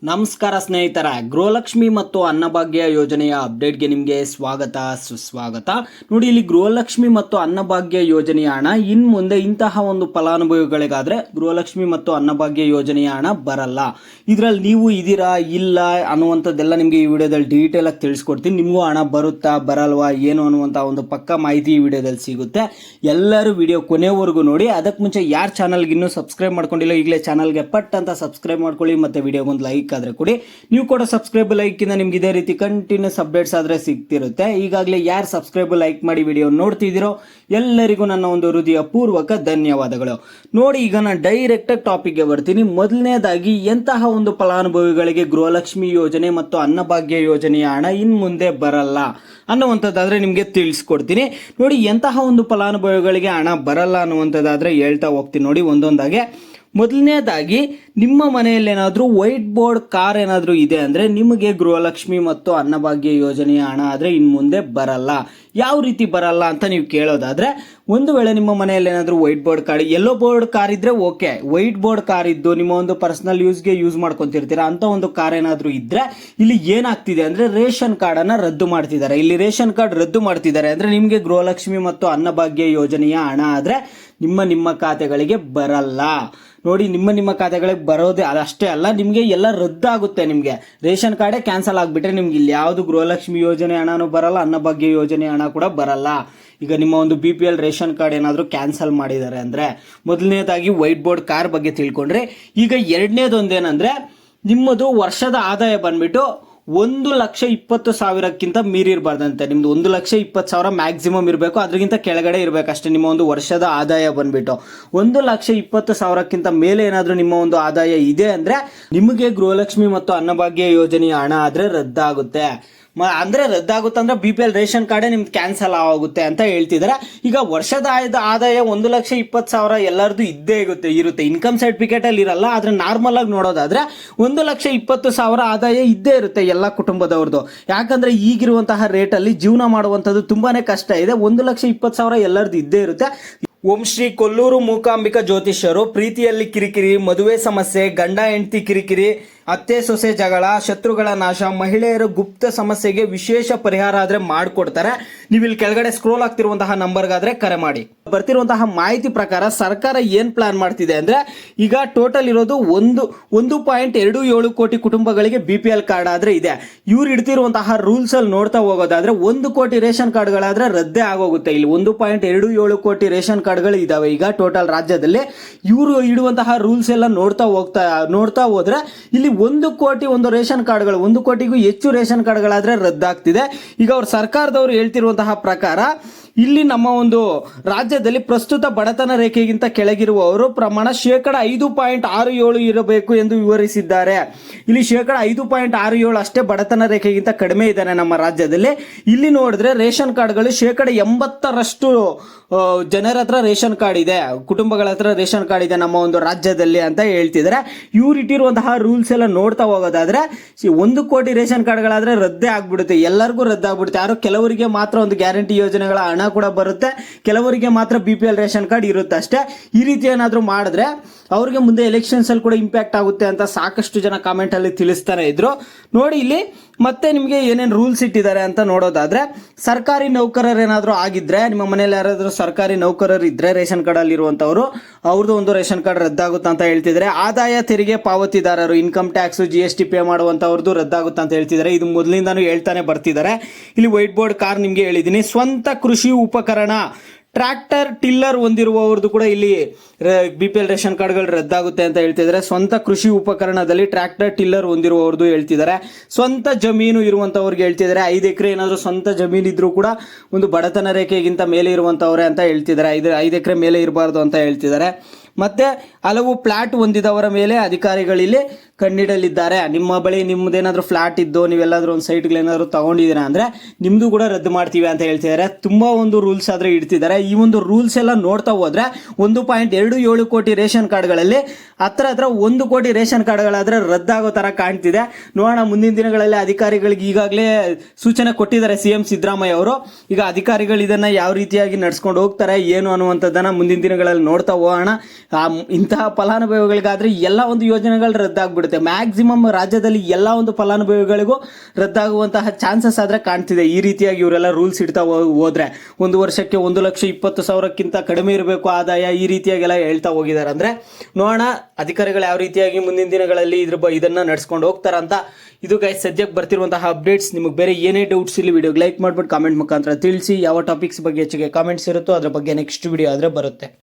ನಮಸ್ಕಾರ ಸ್ನೇಹಿತರ, ಗೃಹಲಕ್ಷ್ಮಿ ಮತ್ತು ಅನ್ನಭಾಗ್ಯ ಯೋಜನೆಯ ಅಪ್ಡೇಟ್ಗೆ ನಿಮಗೆ ಸ್ವಾಗತ ಸುಸ್ವಾಗತ. ನೋಡಿ, ಇಲ್ಲಿ ಗೃಹಲಕ್ಷ್ಮಿ ಮತ್ತು ಅನ್ನಭಾಗ್ಯ ಯೋಜನೆಯ ಹಣ ಇನ್ನು ಮುಂದೆ ಇಂತಹ ಒಂದು ಫಲಾನುಭವಿಗಳಿಗಾದ್ರೆ ಗೃಹಲಕ್ಷ್ಮಿ ಮತ್ತು ಅನ್ನಭಾಗ್ಯ ಯೋಜನೆಯ ಹಣ ಬರಲ್ಲ. ಇದರಲ್ಲಿ ನೀವು ಇದೀರಾ ಇಲ್ಲ ಅನ್ನುವಂಥದ್ದೆಲ್ಲ ನಿಮಗೆ ಈ ವಿಡಿಯೋದಲ್ಲಿ ಡೀಟೇಲ್ ಆಗಿ ತಿಳಿಸ್ಕೊಡ್ತೀನಿ. ನಿಮಗೂ ಹಣ ಬರುತ್ತಾ ಬರಲ್ವಾ ಏನು ಅನ್ನುವಂಥ ಒಂದು ಪಕ್ಕ ಮಾಹಿತಿ ಈ ವಿಡಿಯೋದಲ್ಲಿ ಸಿಗುತ್ತೆ. ಎಲ್ಲರೂ ವಿಡಿಯೋ ಕೊನೆವರೆಗೂ ನೋಡಿ. ಅದಕ್ಕೆ ಮುಂಚೆ ಯಾರು ಚಾನಲ್ಗೆ ಇನ್ನೂ ಸಬ್ಸ್ಕ್ರೈಬ್ ಮಾಡ್ಕೊಂಡಿಲ್ಲ ಈಗಲೇ ಚಾನಲ್ಗೆ ಪಟ್ ಅಂತ ಸಬ್ಸ್ಕ್ರೈಬ್ ಮಾಡ್ಕೊಳ್ಳಿ. ಮತ್ತೆ ವಿಡಿಯೋಗೊಂದು ಲೈಕ್ ಆದ್ರೆ ಕೊಡಿ. ನೀವು ಕೂಡ ಸಬ್ಸ್ಕ್ರೈಬ್ ಲೈಕ್ ಇಂದ ನಿಮ್ಗೆ ಇದೇ ರೀತಿ ಕಂಟಿನ್ಯೂಸ್ ಅಪ್ಡೇಟ್ಸ್ ಆದ್ರೆ ಸಿಗ್ತಿರುತ್ತೆ. ಈಗಾಗಲೇ ಯಾರು ಸಬ್ಸ್ಕ್ರೈಬ್ ಲೈಕ್ ಮಾಡಿ ವಿಡಿಯೋ ನೋಡ್ತಿದ್ದೀರೋ ಎಲ್ಲರಿಗೂ ನನ್ನ ಒಂದು ಹೃದಯ ಪೂರ್ವಕ ಧನ್ಯವಾದಗಳು. ನೋಡಿ, ಈಗ ನಾನು ಡೈರೆಕ್ಟ್ ಟಾಪಿಕ್ಗೆ ಬರ್ತೀನಿ. ಮೊದಲನೇದಾಗಿ, ಎಂತಹ ಒಂದು ಫಲಾನುಭವಿಗಳಿಗೆ ಗೃಹಲಕ್ಷ್ಮಿ ಯೋಜನೆ ಮತ್ತು ಅನ್ನಭಾಗ್ಯ ಯೋಜನೆಯ ಹಣ ಇನ್ನು ಮುಂದೆ ಬರಲ್ಲ ಅನ್ನುವಂಥದ್ದಾದ್ರೆ ನಿಮಗೆ ತಿಳಿಸ್ಕೊಡ್ತೀನಿ. ನೋಡಿ, ಎಂತಹ ಒಂದು ಫಲಾನುಭವಿಗಳಿಗೆ ಹಣ ಬರಲ್ಲ ಅನ್ನುವಂಥದ್ದಾದ್ರೆ ಹೇಳ್ತಾ ಹೋಗ್ತೀನಿ. ನೋಡಿ ಒಂದೊಂದಾಗೆ. ಮೊದಲನೇದಾಗಿ, ನಿಮ್ಮ ಮನೆಯಲ್ಲಿ ಏನಾದರೂ ವೈಟ್ ಬೋರ್ಡ್ ಕಾರ್ ಏನಾದರೂ ಇದೆ ಅಂದರೆ ನಿಮಗೆ ಗೃಹಲಕ್ಷ್ಮಿ ಮತ್ತು ಅನ್ನಭಾಗ್ಯ ಯೋಜನೆಯ ಹಣ ಆದರೆ ಇನ್ನು ಮುಂದೆ ಬರಲ್ಲ. ಯಾವ ರೀತಿ ಬರಲ್ಲ ಅಂತ ನೀವು ಕೇಳೋದಾದ್ರೆ, ಒಂದು ವೇಳೆ ನಿಮ್ಮ ಮನೆಯಲ್ಲಿ ಏನಾದರೂ white board car, yellow board car ಇದ್ರೆ ಓಕೆ. ವೈಟ್ ಬೋರ್ಡ್ ಕಾರ್ ಇದ್ದು ನಿಮ್ಮ ಒಂದು ಪರ್ಸನಲ್ ಯೂಸ್ಗೆ ಯೂಸ್ ಮಾಡ್ಕೊತಿರ್ತೀರಾ ಅಂತ ಒಂದು ಕಾರ್ ಏನಾದರೂ ಇದ್ರೆ ಇಲ್ಲಿ ಏನಾಗ್ತಿದೆ ಅಂದರೆ ರೇಷನ್ ಕಾರ್ಡನ್ನು ರದ್ದು ಮಾಡ್ತಿದ್ದಾರೆ. ಇಲ್ಲಿ ರೇಷನ್ ಕಾರ್ಡ್ ರದ್ದು ಮಾಡ್ತಿದ್ದಾರೆ ಅಂದರೆ ನಿಮಗೆ ಗೃಹಲಕ್ಷ್ಮಿ ಮತ್ತು ಅನ್ನಭಾಗ್ಯ ಯೋಜನೆಯ ಹಣ ಆದರೆ ನಿಮ್ಮ ಖಾತೆಗಳಿಗೆ ಬರಲ್ಲ. ನೋಡಿ, ನಿಮ್ಮ ಖಾತೆಗಳಿಗೆ ಬರೋದೇ ಅದಷ್ಟೇ ಅಲ್ಲ, ನಿಮಗೆ ಎಲ್ಲ ರದ್ದಾಗುತ್ತೆ. ನಿಮಗೆ ರೇಷನ್ ಕಾರ್ಡೇ ಕ್ಯಾನ್ಸಲ್ ಆಗಿಬಿಟ್ರೆ ನಿಮ್ಗೆ ಇಲ್ಲಿ ಯಾವುದು ಗೃಹಲಕ್ಷ್ಮಿ ಯೋಜನೆ ಹಣನೂ ಬರಲ್ಲ, ಅನ್ನಭಾಗ್ಯ ಯೋಜನೆ ಹಣ ಕೂಡ ಬರಲ್ಲ. ಈಗ ನಿಮ್ಮ ಒಂದು BPL ರೇಷನ್ ಕಾರ್ಡ್ ಏನಾದರೂ ಕ್ಯಾನ್ಸಲ್ ಮಾಡಿದ್ದಾರೆ ಅಂದರೆ, ಮೊದಲನೇದಾಗಿ ವೈಟ್ ಬೋರ್ಡ್ ಕಾರ್ ಬಗ್ಗೆ ತಿಳ್ಕೊಂಡ್ರೆ. ಈಗ ಎರಡನೇದೊಂದೇನಂದ್ರೆ, ನಿಮ್ಮದು ವರ್ಷದ ಆದಾಯ ಬಂದ್ಬಿಟ್ಟು 1,20,000ಕ್ಕಿಂತ ಮೀರಿರಬಾರ್ದಂತೆ. ನಿಮ್ದು 1,20,000 ಮ್ಯಾಕ್ಸಿಮಮ್ ಇರಬೇಕು, ಅದ್ರಗಿಂತ ಕೆಳಗಡೆ ಇರಬೇಕಷ್ಟೇ ನಿಮ್ಮ ಒಂದು ವರ್ಷದ ಆದಾಯ ಬಂದ್ಬಿಟ್ಟು. 1,20,000ಕ್ಕಿಂತ ಮೇಲೆ ಏನಾದರೂ ನಿಮ್ಮ ಒಂದು ಆದಾಯ ಇದೆ ಅಂದರೆ ನಿಮಗೆ ಗೃಹಲಕ್ಷ್ಮಿ ಮತ್ತು ಅನ್ನಭಾಗ್ಯ ಯೋಜನೆಯ ಹಣ ಆದರೆ ರದ್ದಾಗುತ್ತೆ. ಅಂದ್ರೆ ರದ್ದಾಗುತ್ತೆ ಅಂದ್ರೆ BPL ರೇಷನ್ ಕಾರ್ಡೇ ನಿಮ್ಗೆ ಕ್ಯಾನ್ಸಲ್ ಆಗುತ್ತೆ ಅಂತ ಹೇಳ್ತಿದ್ದಾರೆ. ಈಗ ವರ್ಷದ ಆದಾಯ 1,20,000 ಎಲ್ಲರದು ಇದ್ದೇ ಇರುತ್ತೆ. ಇನ್ಕಮ್ ಸರ್ಟಿಫಿಕೇಟ್ ಅಲ್ಲಿ ಇರಲ್ಲ, ಆದ್ರೆ ನಾರ್ಮಲ್ ಆಗಿ ನೋಡೋದಾದ್ರೆ 1,20,000 ಆದಾಯ ಇದ್ದೇ ಇರುತ್ತೆ ಎಲ್ಲ ಕುಟುಂಬದವ್ರದ್ದು. ಯಾಕಂದ್ರೆ ಈಗಿರುವಂತಹ ರೇಟ್ ಅಲ್ಲಿ ಜೀವನ ಮಾಡುವಂತದ್ದು ತುಂಬಾನೇ ಕಷ್ಟ ಇದೆ. 1,20,000 ಎಲ್ಲರದು ಇದ್ದೇ ಇರುತ್ತೆ. ಓಂ ಶ್ರೀ ಕೊಲ್ಲೂರು ಮೂಕಾಂಬಿಕಾ ಜ್ಯೋತಿಷ್ಯರು ಪ್ರೀತಿಯಲ್ಲಿ ಕಿರಿಕಿರಿ, ಮದುವೆ ಸಮಸ್ಯೆ, ಗಂಡ ಹೆಂಡತಿ ಕಿರಿಕಿರಿ, ಅತ್ತೆ ಸೊಸೆ ಜಗಳ, ಶತ್ರುಗಳ ನಾಶ, ಮಹಿಳೆಯರ ಗುಪ್ತ ಸಮಸ್ಯೆಗೆ ವಿಶೇಷ ಪರಿಹಾರ ಆದ್ರೆ ಮಾಡಿಕೊಡ್ತಾರೆ. ನೀವು ಇಲ್ಲಿ ಕೆಳಗಡೆ ಸ್ಕ್ರೋಲ್ ಆಗ್ತಿರುವಂತಹ ನಂಬರ್ಗಾದ್ರೆ ಕರೆ ಮಾಡಿ. ಬರ್ತಿರುವಂತಹ ಮಾಹಿತಿ ಪ್ರಕಾರ ಸರ್ಕಾರ ಏನ್ ಪ್ಲಾನ್ ಮಾಡ್ತಿದೆ ಅಂದ್ರೆ, ಈಗ ಟೋಟಲ್ ಇರೋದು 1.27 ಕೋಟಿ ಕುಟುಂಬಗಳಿಗೆ BPL ಕಾರ್ಡ್ ಆದ್ರೆ ಇದೆ. ಇವ್ರು ಇಡ್ತಿರುವಂತಹ ರೂಲ್ಸ್ ಅಲ್ಲಿ ನೋಡ್ತಾ ಹೋಗೋದಾದ್ರೆ 1 ಕೋಟಿ ರೇಷನ್ ಕಾರ್ಡ್ಗಳಾದ್ರೆ ರದ್ದೇ ಆಗೋಗುತ್ತೆ. ಇಲ್ಲಿ 1.27 ಕೋಟಿ ರೇಷನ್ ಕಾರ್ಡ್ಗಳು ಇದಾವೆ ಈಗ ಟೋಟಲ್ ರಾಜ್ಯದಲ್ಲಿ. ಇವರು ಇಡುವಂತಹ ರೂಲ್ಸ್ ಎಲ್ಲ ನೋಡ್ತಾ ಹೋದ್ರೆ ಇಲ್ಲಿ 1 ಕೋಟಿ ಒಂದು ರೇಷನ್ ಕಾರ್ಡ್ಗಳು, 1 ಕೋಟಿಗೂ ಹೆಚ್ಚು ರೇಷನ್ ಕಾರ್ಡ್ಗಳಾದ್ರೆ ರದ್ದಾಗ್ತಿದೆ. ಈಗ ಅವ್ರ ಸರ್ಕಾರದವರು ಹೇಳ್ತಿರುವಂತಹ ಪ್ರಕಾರ ಇಲ್ಲಿ ನಮ್ಮ ಒಂದು ರಾಜ್ಯದಲ್ಲಿ ಪ್ರಸ್ತುತ ಬಡತನ ರೇಖೆಗಿಂತ ಕೆಳಗಿರುವವರು ಪ್ರಮಾಣ 5.67% ಇರಬೇಕು ಎಂದು ವಿವರಿಸಿದ್ದಾರೆ. ಇಲ್ಲಿ 5.67% ಅಷ್ಟೇ ಬಡತನ ರೇಖೆಗಿಂತ ಕಡಿಮೆ ಇದ್ದಾನೆ ನಮ್ಮ ರಾಜ್ಯದಲ್ಲಿ. ಇಲ್ಲಿ ನೋಡಿದ್ರೆ ರೇಷನ್ ಕಾರ್ಡ್ಗಳು 80% ಜನರ ಹತ್ರ ರೇಷನ್ ಕಾರ್ಡ್ ಇದೆ, ಕುಟುಂಬಗಳ ಹತ್ರ ರೇಷನ್ ಕಾರ್ಡ್ ಇದೆ ನಮ್ಮ ಒಂದು ರಾಜ್ಯದಲ್ಲಿ ಅಂತ ಹೇಳ್ತಿದ್ದಾರೆ. ಇವ್ರು ಇಟ್ಟಿರುವಂತಹ ರೂಲ್ಸ್ ಎಲ್ಲ ನೋಡ್ತಾ ಹೋಗೋದಾದ್ರೆ 1 ಕೋಟಿ ರೇಷನ್ ಕಾರ್ಡ್ಗಳಾದ್ರೆ ರದ್ದೇ ಆಗ್ಬಿಡುತ್ತೆ, ಎಲ್ಲರಿಗೂ ರದ್ದಾಗ್ಬಿಡುತ್ತೆ. ಯಾರೋ ಕೆಲವರಿಗೆ ಮಾತ್ರ ಒಂದು ಗ್ಯಾರಂಟಿ ಯೋಜನೆಗಳ ಹಣ ಕೂಡ ಬರುತ್ತೆ, ಕೆಲವರಿಗೆ ಮಾತ್ರ BPL ರೇಷನ್ ಕಾರ್ಡ್ ಇರುತ್ತೆ ಅಷ್ಟೇ. ಈ ರೀತಿ ಏನಾದರೂ ಮಾಡಿದ್ರೆ ಅವ್ರಿಗೆ ಮುಂದೆ ಎಲೆಕ್ಷನ್ಸ್ ಅಲ್ಲಿ ಕೂಡ ಇಂಪ್ಯಾಕ್ಟ್ ಆಗುತ್ತೆ ಅಂತ ಸಾಕಷ್ಟು ಜನ ಕಾಮೆಂಟ್ ಅಲ್ಲಿ ತಿಳಿಸ್ತಾನೆ ಇದ್ರು. ನೋಡಿ, ಇಲ್ಲಿ ಮತ್ತೆ ನಿಮಗೆ ಏನೇನು ರೂಲ್ಸ್ ಇಟ್ಟಿದ್ದಾರೆ ಅಂತ ನೋಡೋದಾದ್ರೆ, ಸರ್ಕಾರಿ ನೌಕರರು ಏನಾದರೂ ಆಗಿದ್ರೆ, ನಿಮ್ಮ ಮನೆಯಲ್ಲಿ ಯಾರಾದರೂ ಸರ್ಕಾರಿ ನೌಕರರು ಇದ್ರೆ ರೇಷನ್ ಕಾರ್ಡ್ ಅಲ್ಲಿ ಇರುವಂತವ್ರು, ಅವ್ರದ್ದು ಒಂದು ರೇಷನ್ ಕಾರ್ಡ್ ರದ್ದಾಗುತ್ತೆ ಅಂತ ಹೇಳ್ತಿದ್ದಾರೆ. ಆದಾಯ ತೆರಿಗೆ ಪಾವತಿದಾರರು, ಇನ್ಕಮ್ ಟ್ಯಾಕ್ಸ್ GST ಪೇ ಮಾಡುವಂತವ್ರದ್ದು ರದ್ದಾಗುತ್ತೆ ಅಂತ ಹೇಳ್ತಿದ್ದಾರೆ. ಇದು ಮೊದಲಿಂದಾನು ಹೇಳ್ತಾನೆ ಬರ್ತಿದ್ದಾರೆ. ಇಲ್ಲಿ ವೈಟ್ ಬೋರ್ಡ್ ಕಾರ್ ನಿಮ್ಗೆ ಹೇಳಿದೀನಿ. ಸ್ವಂತ ಕೃಷಿ ಉಪಕರಣ, ಟ್ರ್ಯಾಕ್ಟರ್, ಟಿಲ್ಲರ್ ಹೊಂದಿರುವವ್ರದ್ದು ಕೂಡ ಇಲ್ಲಿ BPL ರೇಷನ್ ಕಾರ್ಡ್ಗಳು ರದ್ದಾಗುತ್ತೆ ಅಂತ ಹೇಳ್ತಿದ್ದಾರೆ. ಸ್ವಂತ ಕೃಷಿ ಉಪಕರಣದಲ್ಲಿ ಟ್ರ್ಯಾಕ್ಟರ್, ಟಿಲ್ಲರ್ ಹೊಂದಿರುವವ್ರದ್ದು ಹೇಳ್ತಿದ್ದಾರೆ. ಸ್ವಂತ ಜಮೀನು ಇರುವಂತವ್ರಿಗೆ ಹೇಳ್ತಿದ್ದಾರೆ. 5 ಎಕರೆ ಏನಾದರೂ ಸ್ವಂತ ಜಮೀನು ಇದ್ರೂ ಕೂಡ ಒಂದು ಬಡತನ ರೇಖೆಗಿಂತ ಮೇಲೆ ಇರುವಂತವ್ರೆ ಅಂತ ಹೇಳ್ತಿದ್ದಾರೆ. 5 ಎಕರೆ ಮೇಲೆ ಇರಬಾರ್ದು ಅಂತ ಹೇಳ್ತಿದ್ದಾರೆ. ಮತ್ತೆ ಹಲವು ಫ್ಲಾಟ್ ಹೊಂದಿದವರ ಮೇಲೆ ಅಧಿಕಾರಿಗಳಲ್ಲಿ ಕಣ್ಣಿಡಲಿದ್ದಾರೆ. ನಿಮ್ಮ ಬಳಿ ನಿಮ್ಮದೇನಾದ್ರೂ ಫ್ಲಾಟ್ ಇದ್ದು ನೀವೆಲ್ಲಾದ್ರೂ ಒಂದು ಸೈಟ್ಗಳೇನಾದ್ರು ತಗೊಂಡಿದ್ದೀರಾ ಅಂದ್ರೆ ನಿಮ್ದು ಕೂಡ ರದ್ದು ಮಾಡ್ತೀವಿ ಅಂತ ಹೇಳ್ತಿದ್ದಾರೆ. ತುಂಬಾ ಒಂದು ರೂಲ್ಸ್ ಆದ್ರೆ ಇಡ್ತಿದ್ದಾರೆ. ಈ ಒಂದು ರೂಲ್ಸ್ ಎಲ್ಲ ನೋಡ್ತಾ ಹೋದ್ರೆ 1.27 ಕೋಟಿ ರೇಷನ್ ಕಾರ್ಡ್ಗಳಲ್ಲಿ ಹತ್ರ 1 ಕೋಟಿ ರೇಷನ್ ಕಾರ್ಡ್ಗಳಾದ್ರೆ ರದ್ದಾಗೋ ತರ ಕಾಣ್ತಿದೆ. ನೋಡೋಣ ಮುಂದಿನ ದಿನಗಳಲ್ಲಿ ಅಧಿಕಾರಿಗಳಿಗೆ ಈಗಾಗಲೇ ಸೂಚನೆ ಕೊಟ್ಟಿದ್ದಾರೆ CM ಸಿದ್ದರಾಮಯ್ಯ ಅವರು. ಈಗ ಅಧಿಕಾರಿಗಳು ಇದನ್ನ ಯಾವ ರೀತಿಯಾಗಿ ನಡ್ಸ್ಕೊಂಡು ಹೋಗ್ತಾರೆ ಏನು ಅನ್ನುವಂಥದ್ದನ್ನ ಮುಂದಿನ ದಿನಗಳಲ್ಲಿ ನೋಡ್ತಾ ಹೋಗೋಣ. ಇಂತಹ ಫಲಾನುಭವಿಗಳಿಗಾದ್ರೆ ಎಲ್ಲ ಒಂದು ಯೋಜನೆಗಳು ರದ್ದಾಗ್ಬಿಡುತ್ತೆ. ಮ್ಯಾಕ್ಸಿಮಮ್ ರಾಜ್ಯದಲ್ಲಿ ಎಲ್ಲ ಒಂದು ಫಲಾನುಭವಿಗಳಿಗೂ ರದ್ದಾಗುವಂತಹ ಚಾನ್ಸಸ್ ಆದ್ರೆ ಕಾಣ್ತಿದೆ. ಈ ರೀತಿಯಾಗಿ ಇವರೆಲ್ಲ ರೂಲ್ಸ್ ಇಡ್ತಾ ಹೋದ್ರೆ ಒಂದು ವರ್ಷಕ್ಕೆ 1,20,000ಕ್ಕಿಂತ ಕಡಿಮೆ ಇರಬೇಕು ಆದಾಯ, ಈ ರೀತಿಯಾಗೆಲ್ಲ ಹೇಳ್ತಾ ಹೋಗಿದ್ದಾರೆ. ಅಂದ್ರೆ ನೋಡೋಣ ಅಧಿಕಾರಿಗಳು ಯಾವ ರೀತಿಯಾಗಿ ಮುಂದಿನ ದಿನಗಳಲ್ಲಿ ಇದನ್ನ ನಡ್ಸ್ಕೊಂಡು ಹೋಗ್ತಾರಂತ. ಇದು ಗೈಸ್ ಸದ್ಯಕ್ಕೆ ಬರ್ತಿರುವಂತಹ ಅಪ್ಡೇಟ್ಸ್. ನಿಮಗೆ ಬೇರೆ ಏನೇ ಡೌಟ್ಸ್ ಇಲ್ಲಿ ವಿಡಿಯೋಗೆ ಲೈಕ್ ಮಾಡ್ಬಿಟ್ಟು ಕಾಮೆಂಟ್ ಮುಖಾಂತರ ತಿಳಿಸಿ. ಯಾವ ಟಾಪಿಕ್ಸ್ ಬಗ್ಗೆ ಹೆಚ್ಚಿಗೆ ಕಾಮೆಂಟ್ಸ್ ಇರುತ್ತೋ ಅದ್ರ ಬಗ್ಗೆ ನೆಕ್ಸ್ಟ್ ವಿಡಿಯೋ ಆದ್ರೆ ಬರುತ್ತೆ.